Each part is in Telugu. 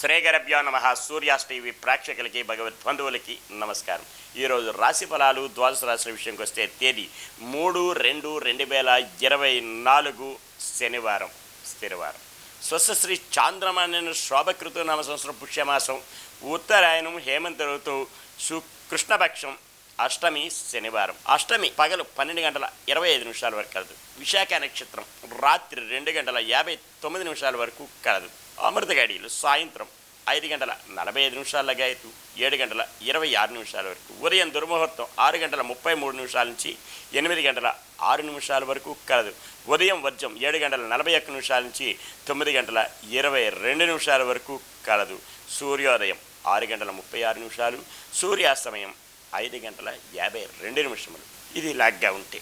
శ్రీగరభ్యో నమ. సూర్యాస్ టీవీ ప్రేక్షకులకి భగవద్బంధువులకి నమస్కారం. ఈరోజు రాశి ఫలాలు ద్వాదశ రాశుల విషయంకి వస్తే తేదీ 3/2/2024 శనివారం స్థిరవారం. స్వస్తి చాంద్రమాన్యను శోభకృతు నామ సంవత్సరం పుష్యమాసం ఉత్తరాయణం హేమంత ఋతువు కృష్ణపక్షం అష్టమి శనివారం. అష్టమి పగలు 12:25 వరకు కలదు. విశాఖ నక్షత్రం రాత్రి 2:59 వరకు కలదు. అమృత గడియలు సాయంత్రం 5:45 లగాయతు 7:26 వరకు. ఉదయం దుర్ముహూర్తం 6:33 నుంచి 8:06 వరకు కలదు. ఉదయం వర్జం 7:41 నుంచి 9:22 వరకు కలదు. సూర్యోదయం 6:36, సూర్యాస్తమయం 5:52. ఇది ఇలాగా ఉంటే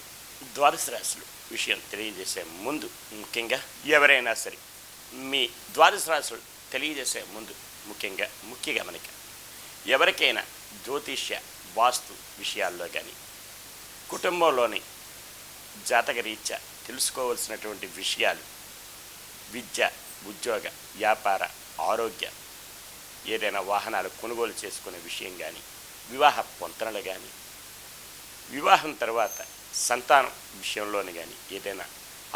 ద్వాదశ రాశులు విషయం తెలియజేసే ముందు ముఖ్యంగా ఎవరైనా సరే మీ ద్వాదశ రాశులు తెలియజేసే ముందు ముఖ్య గమనిక, ఎవరికైనా జ్యోతిష్య వాస్తు విషయాల్లో కానీ కుటుంబంలోని జాతకరీత్యా తెలుసుకోవాల్సినటువంటి విషయాలు, విద్య, ఉద్యోగ, వ్యాపార, ఆరోగ్య, ఏదైనా వాహనాలు కొనుగోలు చేసుకునే విషయం కానీ, వివాహ పొంతనలు కానీ, వివాహం తర్వాత సంతానం విషయంలోని కానీ ఏదైనా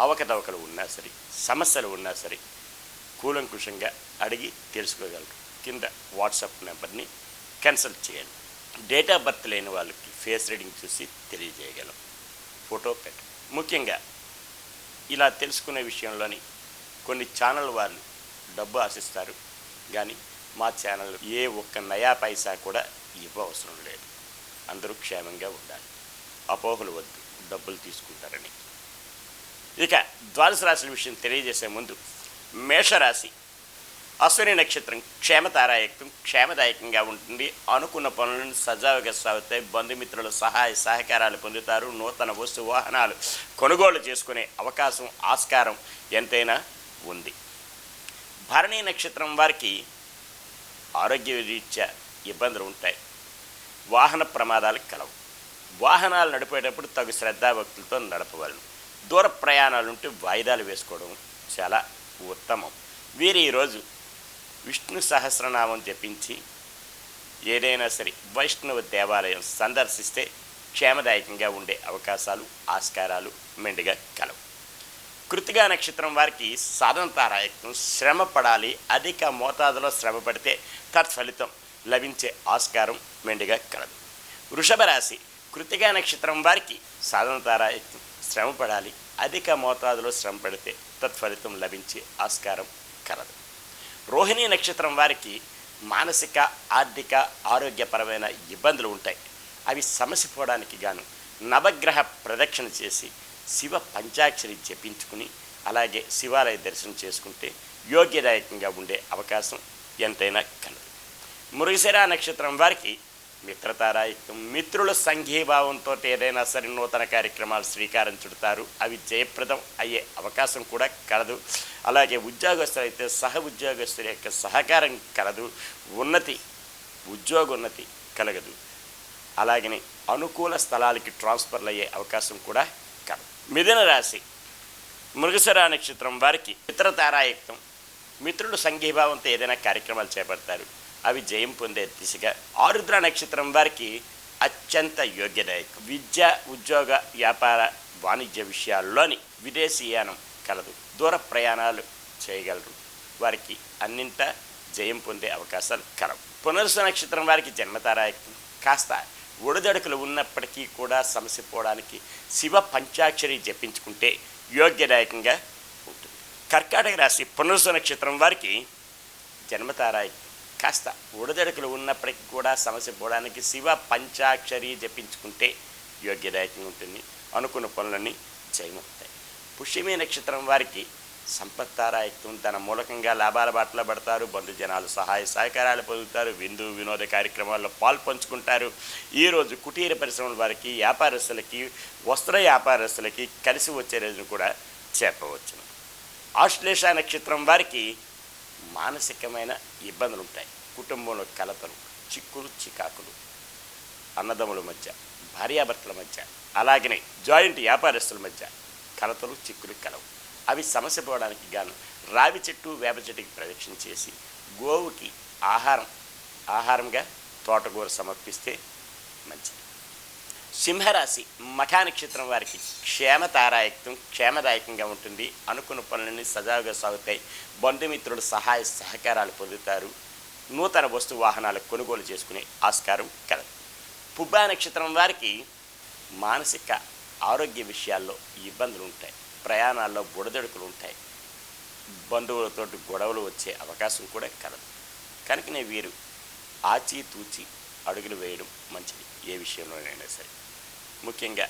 అవకతవకలు ఉన్నా సరే, సమస్యలు ఉన్నా సరే కూలంకుషంగా అడిగి తెలుసుకోగలరు. కింద వాట్సాప్ నెంబర్ని కన్సల్ట్ చేయండి. డేట్ ఆఫ్ బర్త్ లేని వాళ్ళకి ఫేస్ రీడింగ్ చూసి తెలియజేయగలం. ఫోటో పెట్ట ముఖ్యంగా ఇలా తెలుసుకునే విషయంలోని కొన్ని ఛానల్ వాళ్ళు డబ్బు ఆశిస్తారు, కానీ మా ఛానల్ ఏ ఒక్క నయా పైసా కూడా ఇవ్వవసరం లేదు. అందరూ క్షేమంగా ఉండాలి, అపోహలు వద్దు, డబ్బులు తీసుకుంటారని. ఇక ద్వాదశ రాశుల విషయం తెలియజేసే ముందు మేషరాశి అశ్విని నక్షత్రం క్షేమతారాయుక్తం, క్షేమదాయకంగా ఉంటుంది. అనుకున్న పనులను సజావుగా సాగుతాయి. బంధుమిత్రుల సహాయ సహకారాలు పొందుతారు. నూతన వస్తు వాహనాలు కొనుగోలు చేసుకునే అవకాశం, ఆస్కారం ఎంతైనా ఉంది. భరణి నక్షత్రం వారికి ఆరోగ్య రీత్యా ఇబ్బందులు ఉంటాయి. వాహన ప్రమాదాలు కలవు. వాహనాలు నడిపేటప్పుడు తగు శ్రద్ధాభక్తులతో నడపవలను. దూర ప్రయాణాలుంటే వాయిదాలు వేసుకోవడం చాలా ఉత్తమం. వీరు ఈరోజు విష్ణు సహస్రనామం జపించి ఏదైనా సరే వైష్ణవ దేవాలయం సందర్శిస్తే క్షేమదాయకంగా ఉండే అవకాశాలు, ఆస్కారాలు మెండుగా కలవు. కృతికా నక్షత్రం వారికి సాధన తారాయకం, శ్రమ పడాలి. అధిక మోతాదులో శ్రమ పడితే తత్ఫలితం లభించే ఆస్కారం మెండుగా కలదు. వృషభ రాశి కృతికా నక్షత్రం వారికి సాధన తారాయకం, శ్రమ పడాలి. అధిక మోతాదులో శ్రమ పడితే తత్ఫలితం లభించే ఆస్కారం కలదు. రోహిణీ నక్షత్రం వారికి మానసిక, ఆర్థిక, ఆరోగ్యపరమైన ఇబ్బందులు ఉంటాయి. అవి సమసిపోవడానికి గాను నవగ్రహ ప్రదక్షిణ చేసి శివ పంచాక్షరి జపించుకుని అలాగే శివాలయ దర్శనం చేసుకుంటే యోగ్యదాయకంగా ఉండే అవకాశం ఎంతైనా కలదు. మృగశిర నక్షత్రం వారికి మిత్రతారాయుక్తం, మిత్రుల సంఘీభావంతో ఏదైనా సరే నూతన కార్యక్రమాలు శ్రీకారం చుడతారు. అవి జయప్రదం అయ్యే అవకాశం కూడా కలదు. అలాగే ఉద్యోగస్తులు అయితే సహ ఉద్యోగస్తుల యొక్క సహకారం కలదు. ఉద్యోగోన్నతి కలగదు. అలాగనే అనుకూల స్థలాలకి ట్రాన్స్ఫర్లు అయ్యే అవకాశం కూడా కలదు. మిథున రాశి మృగశిర నక్షత్రం వారికి మిత్రతారాయుక్తం, మిత్రుల సంఘీభావంతో ఏదైనా కార్యక్రమాలు చేపడతారు. అవి జయం పొందే దిశగా. ఆరుద్ర నక్షత్రం వారికి అత్యంత యోగ్యదాయకం. విద్య, ఉద్యోగ, వ్యాపార, వాణిజ్య విషయాల్లోని విదేశీయానం కలదు. దూర ప్రయాణాలు చేయగలరు. వారికి అన్నింటా జయం పొందే అవకాశాలు కలవు. పునర్సు నక్షత్రం వారికి జన్మతారాయకం. కాస్త ఒడిదడుకులు ఉన్నప్పటికీ కూడా సమసిపోవడానికి శివ పంచాక్షరి జపించుకుంటే యోగ్యదాయకంగా ఉంటుంది. కర్కాటక రాశి పునర్సు నక్షత్రం వారికి జన్మతారాయకం. కాస్త ఒడిదడుకులు ఉన్నప్పటికీ కూడా సమస్య పోవడానికి శివ పంచాక్షరి జపించుకుంటే యోగ్యదాయకంగా ఉంటుంది. అనుకున్న పనులన్నీ జయమవుతాయి. పుష్యమి నక్షత్రం వారికి సంపత్తారాయకం. తన మూలకంగా లాభాల బాటలో పడతారు. బంధుజనాలు సహాయ సహకారాలు పొందుతారు. విందు వినోద కార్యక్రమాల్లో పాల్పంచుకుంటారు. ఈరోజు కుటీర పరిశ్రమల వారికి, వ్యాపారస్తులకి, వస్త్ర వ్యాపారస్తులకి కలిసి వచ్చే రోజును కూడా చెప్పవచ్చును. ఆశ్లేష నక్షత్రం వారికి మానసికమైన ఇబ్బందులు ఉంటాయి. కుటుంబంలో కలతలు, చిక్కులు, చికాకులు, అన్నదమ్ముల మధ్య, భార్యాభర్తల మధ్య, అలాగనే జాయింట్ వ్యాపారస్తుల మధ్య కలతలు, చిక్కులు కలవు. అవి సమస్య పోవడానికి గాను రావి చెట్టు వేప చెట్టుకి ప్రదక్షిణ చేసి గోవుకి ఆహారంగా తోటకూర సమర్పిస్తే మంచిది. సింహరాశి మఖా నక్షత్రం వారికి క్షేమదాయకంగా ఉంటుంది. అనుకున్న పనులన్నీ సజావుగా సాగుతాయి. బంధుమిత్రుల సహాయ సహకారాలు పొందుతారు. నూతన వస్తు వాహనాలు కొనుగోలు చేసుకునే ఆస్కారం కలదు. పుబ్బా నక్షత్రం వారికి మానసిక ఆరోగ్య విషయాల్లో ఇబ్బందులు ఉంటాయి. ప్రయాణాల్లో బుడదడుకులు ఉంటాయి. బంధువులతో గొడవలు వచ్చే అవకాశం కూడా కలదు. కనుకనే వీరు ఆచితూచి అడుగులు వేయడం మంచిది. ఏ విషయంలోనైనా సరే, ముఖ్యంగా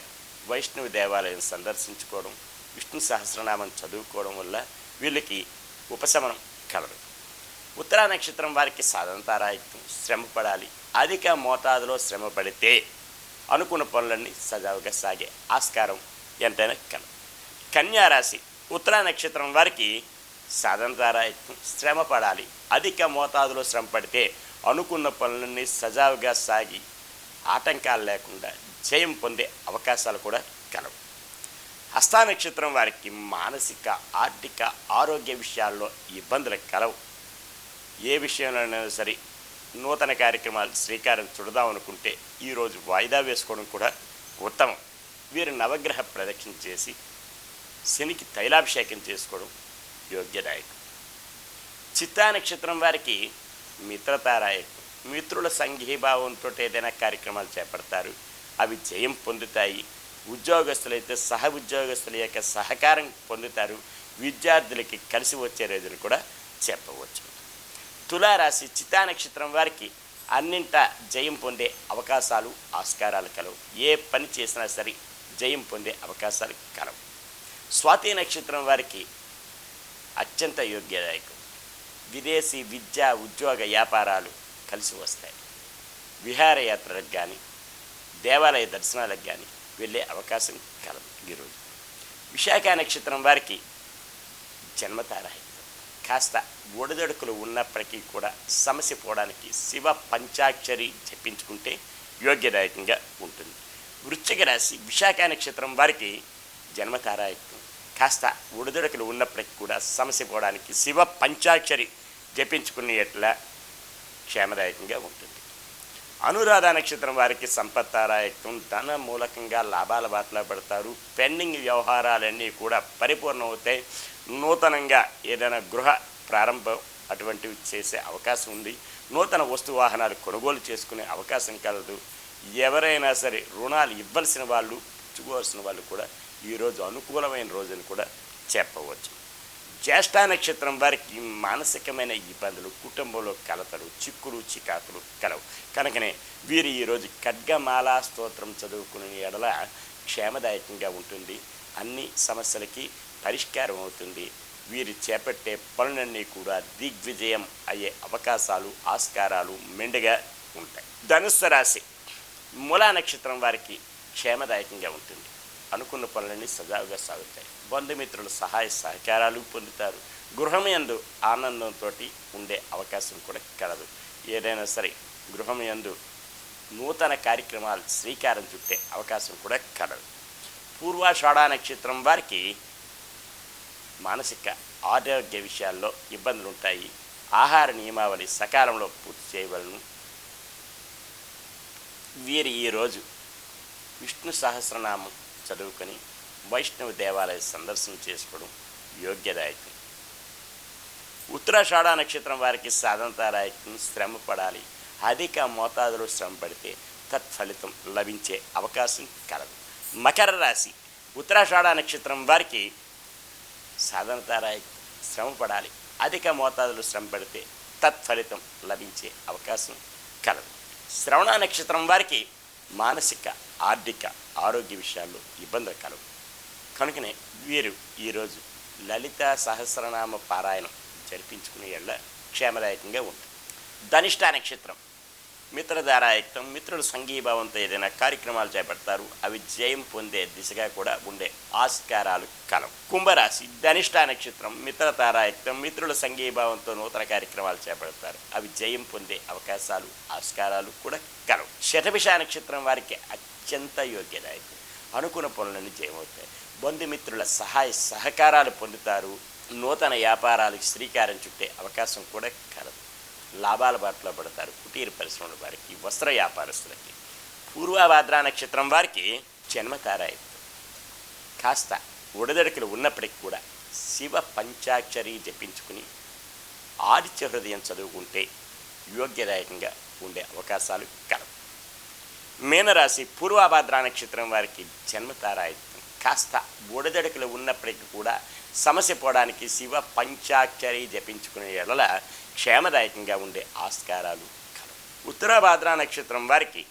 వైష్ణవ దేవాలయం సందర్శించుకోవడం, విష్ణు సహస్రనామం చదువుకోవడం వల్ల వీళ్ళకి ఉపశమనం కలదు. ఉత్తరా నక్షత్రం వారికి సాధనతారాయత్వం, శ్రమ పడాలి. అధిక మోతాదులో శ్రమ పడితే అనుకున్న పనులన్నీ సజావుగా సాగే ఆస్కారం ఎంతైనా కలదు. కన్యారాశి ఉత్తరా నక్షత్రం వారికి సాధనతారాయత్వం, శ్రమ పడాలి. అధిక మోతాదులో శ్రమ పడితే అనుకున్న పనులన్నీ సజావుగా సాగి ఆటంకాలు లేకుండా జయం పొందే అవకాశాలు కూడా కలవు. హస్తా నక్షత్రం వారికి మానసిక ఆర్థిక ఆరోగ్య విషయాల్లో ఇబ్బందులు కలవు. ఏ విషయంలోనైనా సరే నూతన కార్యక్రమాలు శ్రీకారం చుడదాం అనుకుంటే ఈరోజు వాయిదా వేసుకోవడం కూడా ఉత్తమం. వీరు నవగ్రహ ప్రదక్షిణ చేసి శనికి తైలాభిషేకం చేసుకోవడం యోగ్యదాయకం. చిత్తా నక్షత్రం వారికి మిత్రతారాయకం. మిత్రుల సంఘీభావంతో ఏదైనా కార్యక్రమాలు చేపడతారు. అవి జయం పొందుతాయి. ఉద్యోగస్తులైతే సహ ఉద్యోగస్తుల యొక్క సహకారం పొందుతారు. విద్యార్థులకి కలిసి వచ్చే రోజులు కూడా చెప్పవచ్చు. తులారాశి చిత్తా నక్షత్రం వారికి అన్నింటా జయం పొందే అవకాశాలు ఆస్కారాలు కలవు. ఏ పని చేసినా సరే జయం పొందే అవకాశాలు కలవు. స్వాతి నక్షత్రం వారికి అత్యంత యోగ్యదాయకం. విదేశీ విద్యా ఉద్యోగ వ్యాపారాలు కలిసి వస్తాయి. విహారయాత్రలకు కానీ దేవాలయ దర్శనాలకు కానీ వెళ్ళే అవకాశం కలదు ఈరోజు. విశాఖ నక్షత్రం వారికి జన్మతారాహిత్యం. కాస్త ఒడిదొడుకులు ఉన్నప్పటికీ కూడా సమస్య పోవడానికి శివ పంచాక్షరి జపించుకుంటే యోగ్యదాయకంగా ఉంటుంది. వృశ్చిక రాశి విశాఖ నక్షత్రం వారికి జన్మతారాహిత్యం. కాస్త ఒడిదొడుకులు ఉన్నప్పటికీ కూడా సమస్య పోవడానికి శివ పంచాక్షరి జపించుకునే ఎట్లా క్షేమదాయకంగా ఉంటుంది. అనురాధ నక్షత్రం వారికి సంపత్తారాయకం. ధన మూలకంగా లాభాల బాటలో పడతారు. పెండింగ్ వ్యవహారాలన్నీ కూడా పరిపూర్ణమవుతాయి. నూతనంగా ఏదైనా గృహ ప్రారంభం అటువంటివి చేసే అవకాశం ఉంది. నూతన వస్తు వాహనాలు కొనుగోలు చేసుకునే అవకాశం కలదు. ఎవరైనా సరే రుణాలు ఇవ్వాల్సిన వాళ్ళు, పుచ్చుకోవాల్సిన వాళ్ళు కూడా ఈరోజు అనుకూలమైన రోజుని కూడా చెప్పవచ్చు. జ్యేష్ఠ నక్షత్రం వారికి మానసికమైన ఇబ్బందులు, కుటుంబంలో కలతలు, చిక్కులు చికాకులు కలవు. కనుకనే వీరు ఈరోజు ఖడ్గమాల స్తోత్రం చదువుకునే ఎడల క్షేమదాయకంగా ఉంటుంది. అన్ని సమస్యలకి పరిష్కారం అవుతుంది. వీరు చేపట్టే పనులన్నీ కూడా దిగ్విజయం అయ్యే అవకాశాలు ఆస్కారాలు మెండుగా ఉంటాయి. ధనుస్సు రాశి మూలా నక్షత్రం వారికి క్షేమదాయకంగా ఉంటుంది. అనుకున్న పనులన్నీ సజావుగా సాగుతాయి. బంధుమిత్రుల సహాయ సహకారాలు పొందుతారు. గృహమయందు ఆనందంతో ఉండే అవకాశం కూడా కలదు. ఏదైనా సరే గృహమయందు నూతన కార్యక్రమాలు శ్రీకారం చుట్టే అవకాశం కూడా కలదు. పూర్వాషాఢ నక్షత్రం వారికి మానసిక ఆరోగ్య విషయాల్లో ఇబ్బందులు ఉంటాయి. ఆహార నియమావళి సకాలంలో పూర్తి చేయవలను. వీరు ఈరోజు విష్ణు సహస్రనామం చదువుకొని వైష్ణవ దేవాలయ సందర్శన చేసుకోవడం యోగ్యదాయకం. ఉత్తరాషాఢ నక్షత్రం వారికి సాధనతారాయకం. శ్రమ పడాలి. అధిక మోతాదులో శ్రమ పడితే తత్ఫలితం లభించే అవకాశం కలదు. మకర రాశి ఉత్తరాషాఢ నక్షత్రం వారికి సాధనతారాయకం. శ్రమ పడాలి. అధిక మోతాదులో శ్రమ పడితే తత్ఫలితం లభించే అవకాశం కలదు. శ్రవణ నక్షత్రం వారికి మానసిక ఆర్థిక ఆరోగ్య విషయాల్లో ఇబ్బందులు కలవు. కనుకనే వీరు ఈరోజు లలిత సహస్రనామ పారాయణం జరిపించుకునే ఎళ్ళ క్షేమదాయకంగా ఉంటుంది. ధనిష్ట నక్షత్రం మిత్రధారాయకం. మిత్రులు సంఘీభావంతో ఏదైనా కార్యక్రమాలు చేపడతారు. అవి జయం పొందే దిశగా కూడా ఉండే ఆస్కారాలు కలవు. కుంభరాశి ధనిష్ట నక్షత్రం మిత్రతారాయకం. మిత్రుల సంఘీభావంతో నూతన కార్యక్రమాలు చేపడతారు. అవి జయం పొందే అవకాశాలు ఆస్కారాలు కూడా కలవు. శతభిష నక్షత్రం వారికి అత్యంత యోగ్యదాయకం. అనుకున్న పనులన్నీ జయమవుతాయి. బంధుమిత్రుల సహాయ సహకారాలు పొందుతారు. నూతన వ్యాపారాలకు శ్రీకారం చుట్టే అవకాశం కూడా కలదు. లాభాల బాటలో పడతారు. కుటీర పరిశ్రమల వారికి, వస్త్ర వ్యాపారస్తులకి, పూర్వభాద్ర నక్షత్రం వారికి జన్మతారాయుక్తం. కాస్త ఒడిదడుకులు ఉన్నప్పటికీ కూడా శివ పంచాక్షరి జపించుకుని ఆదిత్య హృదయం చదువుకుంటే యోగ్యదాయకంగా ఉండే అవకాశాలు కలవు. మీనరాశి పూర్వభాద్ర నక్షత్రం వారికి జన్మతారాయుక్తం. కాస్త ఒడిదడుకులు ఉన్నప్పటికీ కూడా సమస్య పోవడానికి శివ పంచాక్షరి జపించుకునే ఎడల క్షేమదాయకంగా ఉండే ఆస్కారాలు కలవు. ఉత్తరాభాద్ర నక్షత్రం వారికి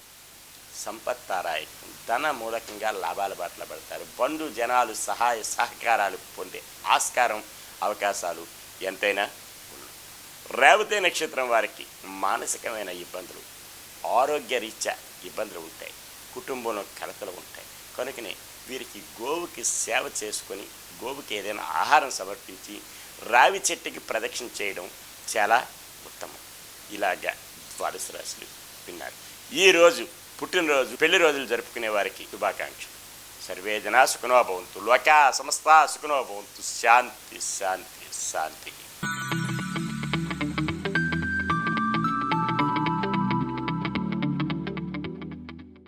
సంపత్తారాయకం. ధన మూలకంగా లాభాల బాటలో పడతారు. బంధు జనాలు సహాయ సహకారాలు పొందే ఆస్కారం అవకాశాలు ఎంతైనా ఉన్నాయి. రేవతి నక్షత్రం వారికి మానసికమైన ఇబ్బందులు, ఆరోగ్య రీత్యా ఇబ్బందులు ఉంటాయి. కుటుంబంలో కలతలు ఉంటాయి. కనుకనే వీరికి గోవుకి సేవ చేసుకొని గోవుకి ఏదైనా ఆహారం సమర్పించి రావి చెట్టుకి ప్రదక్షిణ చేయడం చాలా ఉత్తమం. ఇలాగా ద్వాదశ రాశులు విన్నారు. ఈరోజు పుట్టినరోజు, పెళ్లి రోజులు జరుపుకునే వారికి శుభాకాంక్షలు. సర్వే జనా సుఖినో భవంతు. లోకా సమస్తా సుఖినో భవంతు. శాంతి శాంతి శాంతి.